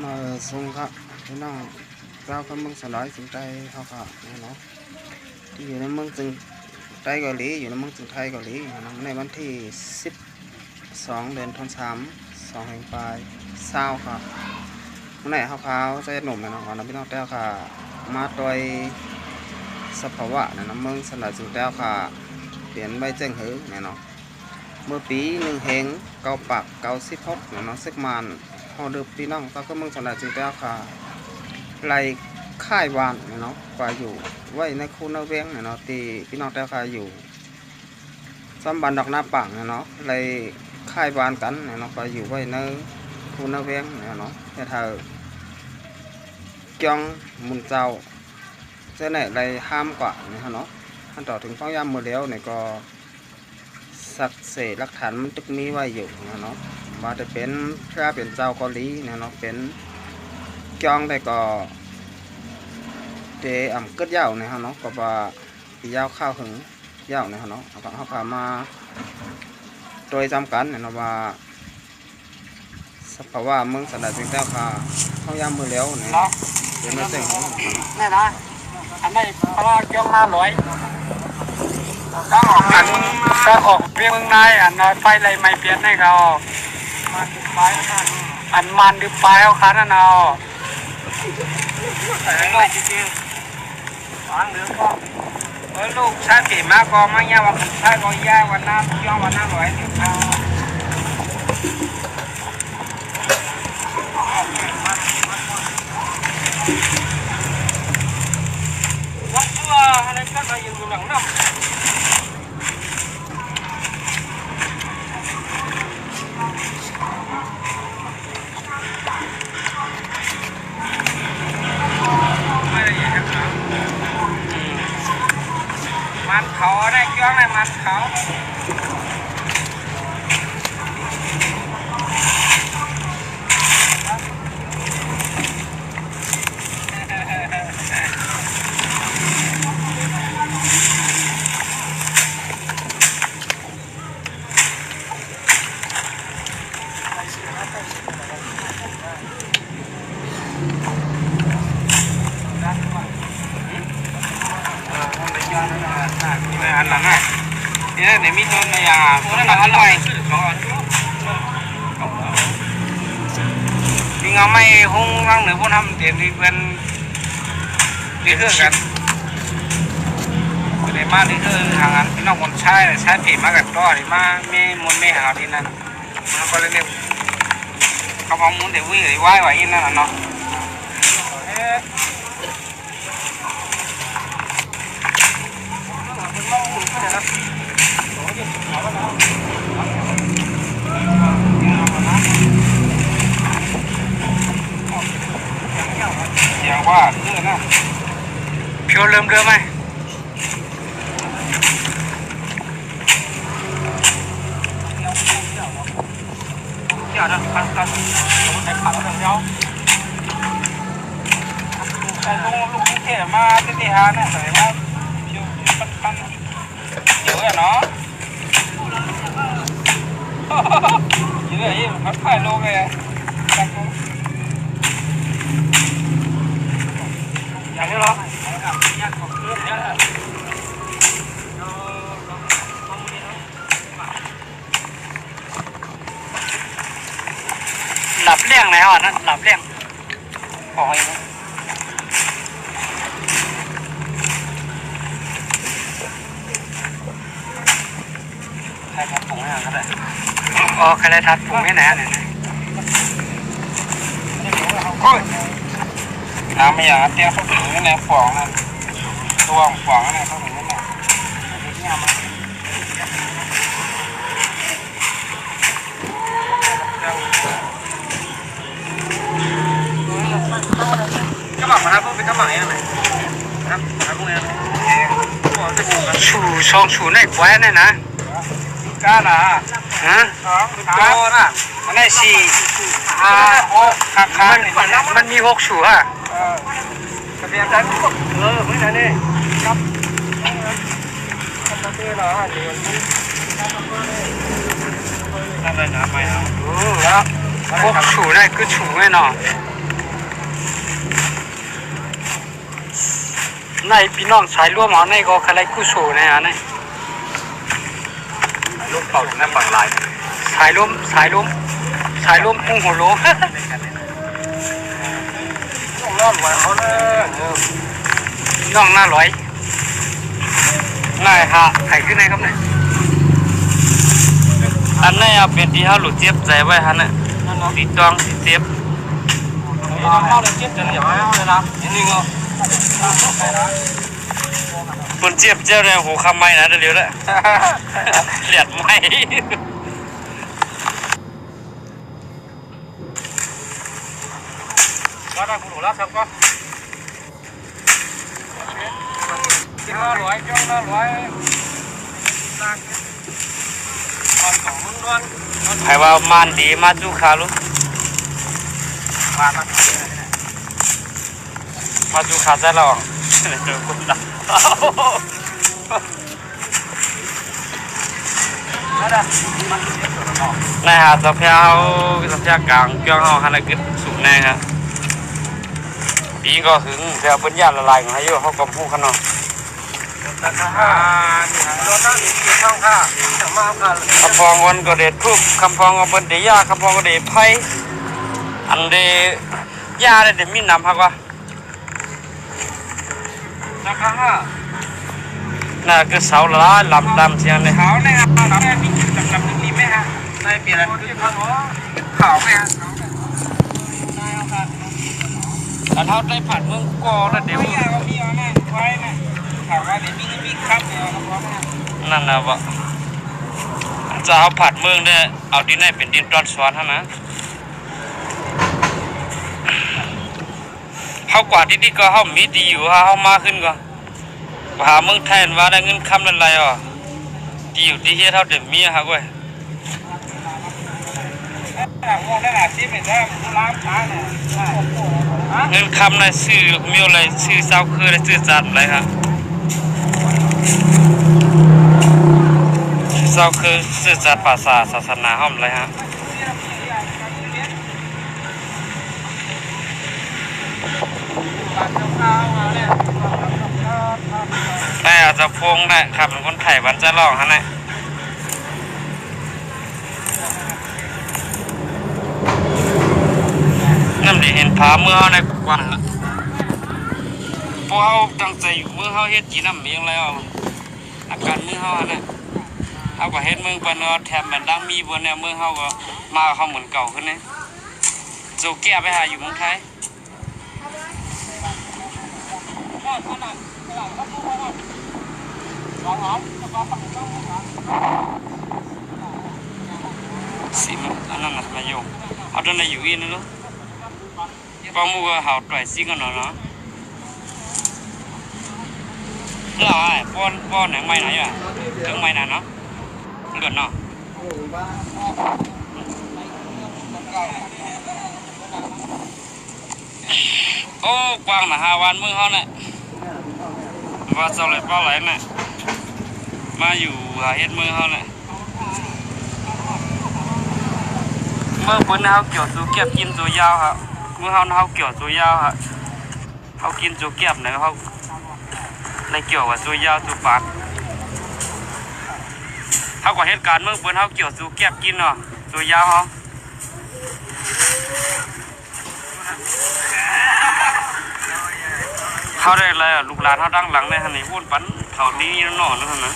มาส่งครับพี่น้องเราก็เมืองสลายสิงไตเขาค่ะเนาะที่อยู่ในเมืองสิงไตเกาหลีอยู่ในเมืองสิงไทยเกาหลีนะในวันที่12 เดือนธันวาคม2แห่งปลายเศร้าค่ะเมื่อไหร่เขาใส่หนุ่มนะเนาะพี่น้องแต้วค่ะมาโดยสภาวะนะเมืองสลายสิงแต้วค่ะเปลี่ยนใบเจ้งหือเนี่ยเนาะเมื่อปี1เฮง96เนี่ยเนาะซึกมันพอเดือพี่น้องเขาก็เมืองสลายสิงแต้วค่ะไล่ค่ายวานเนาะไปอยู่ไว้ในคูนาเวงเนาะที่พี่น้องแต้วค่ะอยู่ซ้ำบันดอกหน้าปังเนาะไล่ค่ายวานกันเนาะไปอยู่ไว้ในคูนาเวงเนาะแต่เธอจ้องมุนเจ้าเจ้าไหนไล่ห้ามกว่าเนาะขั้นต่อถึงฟ้องยามมือเลี้ยวเนี่ยก็สักเศษหลักฐานมันตึกมีไว้อยู่เนาะมาจะเป็นพระเป็นเจ้าเกาหลีเนาะเป็นจ้องได้ก็เดอ่ำกึดยาวเนี่ยฮะเนาะก็ว่าปียาวข้าวหึงยาวเนี่ยฮะเนาะเขาพามาโดยจำกันเนี่ยว่าสภาวะเมืองสลายสิงแต้วค่ะเขายามมือเลี้ยวเนี่ยเป็นมาเสียงแน่นะอันนี้เพราะว่าเกี่ยวมาลอยถ้าออกเรื่องนายอันไฟไรไม่เปลี่ยนให้เขามันดูไปอันมันดูไปเอาขานั่นเอาแต่ไม่จริงๆวางเหลือก็ลูกชาติมากก็ไม่ยากว่าชาติก็ยากวันน้ำย่อวันน้ำลอยเนี่ยเอาวัดตัวอะไรก็อยู่หลังน้ำมันเขาได้จ้องเลยมันเขาอันหลังอ่ะนี่เดี๋ยวมีต้นอะไรอ่ะต้นอะไรอร่อยที่เราไม่หุ้งร่างหรือพวกทำเดี๋ยวนี้เป็นดีขึ้นกันเดี๋ยวมาดีขึ้นทางนั้นพี่น้องคนใช้ผีมากับตัวที่มาไม่มุนไม่หาที่นั่นมันก็เลยเรียกเขาพอมุนเดี๋ยววิ่งหรือว่ายไหวที่นั่นเนาะอย่างว่าคือนะเพียวเริ่มเรือไหมเดี๋ยวนะคันใช้ขาแล้วเดี๋ยวใช้ลูกเทมาที่ฮาเนี่ยใส่มาเพียวปั้นเดี๋ยวเนาะเยอะยิ่งพัดไฟโลกเลยอย่างนี้หรอหลับเลี้ยงไหนอ่ะนั่นหลับเลี้ยงขอให้นะใครทัดผงให้ก็ได้อ๋อใครได้ทัดผงให้ไหนเนี่ยโอ้ยน้ำไม่อย่างเตี้ยเขาถึงนี่แหละฟองนั่นตัวฟองนั่นเขาถึงนี่แหละกระหม่อมมาครับพวกเป็นกระหม่อมยังไงครับครับพวกนี้ชูช่องชูในกว้เนี่ยนะก้าน่ะฮะโตน่ะมันได้4 5 6ขามันมี6ชูอ่ะกระเบียงใจไม่ได้นี่ครับทำได้เหรอเดี๋ยวทำได้นะไปเอาแล้ว6ชูได้คือชูแน่นอน ในพี่น้องสายร่วมเอาในก็ใครกู้โชว์ในฮะในลูกเป่าในฝั่งลายสายร่วมพุ่งหัวโลน้องหน้าร้อยเขาเลยน้องหน้าร้อยง่ายฮะไข่ขึ้นไหนครับเนี่ยอันนี้เป็นที่เขาหลุดเจี๊ยบใจไว้ฮะเนี่ยติดต้องติดเจี๊ยบเขาเลยเจี๊ยบจะเหนียวเลยนะนี่งอคนเจี๊ยบเจ้าเนี่ยโหคำไม่นะเดี๋ยวแหละเหลียดไม่ก็ได้คุณหนูแล้วครับก็กินละร้อยจ้องละร้อยใครว่ามันดีมาจูขาลุมาจูขาจะลองเจอคนดักนายหาสัพยาสัพยากลางเกี่ยวห้องขนาดกึศสุกแน่ครับปีก็ถึงเสียเป็นญาติละลายของให้เยอะเขากำพูขนมคำพองวันก็เด็ดทุบคำพองก็เป็นเดียคำพองก็เด็ดไผ่อันเดียาเด็ดมีน้ำพักวะน่าคือเสาละลำดำเสียงเลยเสาเนี่ยครับเสาเนี่ยมีดำหนึ่งมีไหมฮะในเปลี่ยนอะไรขาวไหมฮะแต่เท่าได้ผัดเมืองกอแล้วเดี๋ยวมีเอาแน่ไว้นะถามว่าเดี๋ยวมีครับเดี๋ยวนั่นนะวะจะเอาผัดเมืองเนี่ยเอาดินให้เป็นดินตอนสวนเท่านั้นเขากว่าที่ก็เขามีดีอยู่เขามาขึ้นก็หาเมืองไทยว่าได้เงินคำอะไรอ่ะดีอยู่ที่เท่าเดิมมีครับเว้ยเงินคำในซื้อมีอะไรซื้อเสาคืออะไรซื้อจัดอะไรครับเสาคือซื้อจัดภาษาศาสนาห้อมอะไรฮะแต่อาจจะพงได้ครับเป็นคนไทยวันจะลองฮะเนี่ยนั่นดีเห็นผาเมื่อเขาในกวนละพวกเขาตั้งใจอยู่เมื่อเขาเฮ็ดจีน้ำเมียงแล้วอาการเมื่อเขาเนี่ยเขาก็เฮ็ดเมืองปนอแถมแบบดังมีบนเนี่ยเมื่อเขาก็มาเขาเหมือนเก่าขึ้นเนี่ยโจแก้ไปหาอยู่เมืองไทยสิมันอันนั้นน่ะมาอยู่เอาตอนไหนอยู่อินนะลูกป้ามูก็หาต่อยซิกันเนาะแล้วไอ้ป้อนไหนไม่ไหนอ่ะถึงไม่ไหนเนาะเกิดเนาะโอ้กวางนะ5 วันเมื่อเขาเนี่ยว่าเจ้าเลยเป้าไหลเนี่ยมาอยู่หาเฮ็ดเมื่อเขาเนี่ยเมื่อปุ่นเขาเกี่ยวจูเก็บกินจูยาวครับเมื่อเขาเกี่ยวจูยาวครับเขากินจูเก็บเนี่ยเขาในเกี่ยวกับจูยาวจูปากเขาก็เหตุการณ์เมื่อปุ่นเขาเกี่ยวจูเก็บกินเนาะจูยาวเขาได้อะไรลูกหลานเขาดังหลังในฮันนี่พูดปันเขาดีนอนนั่นนะ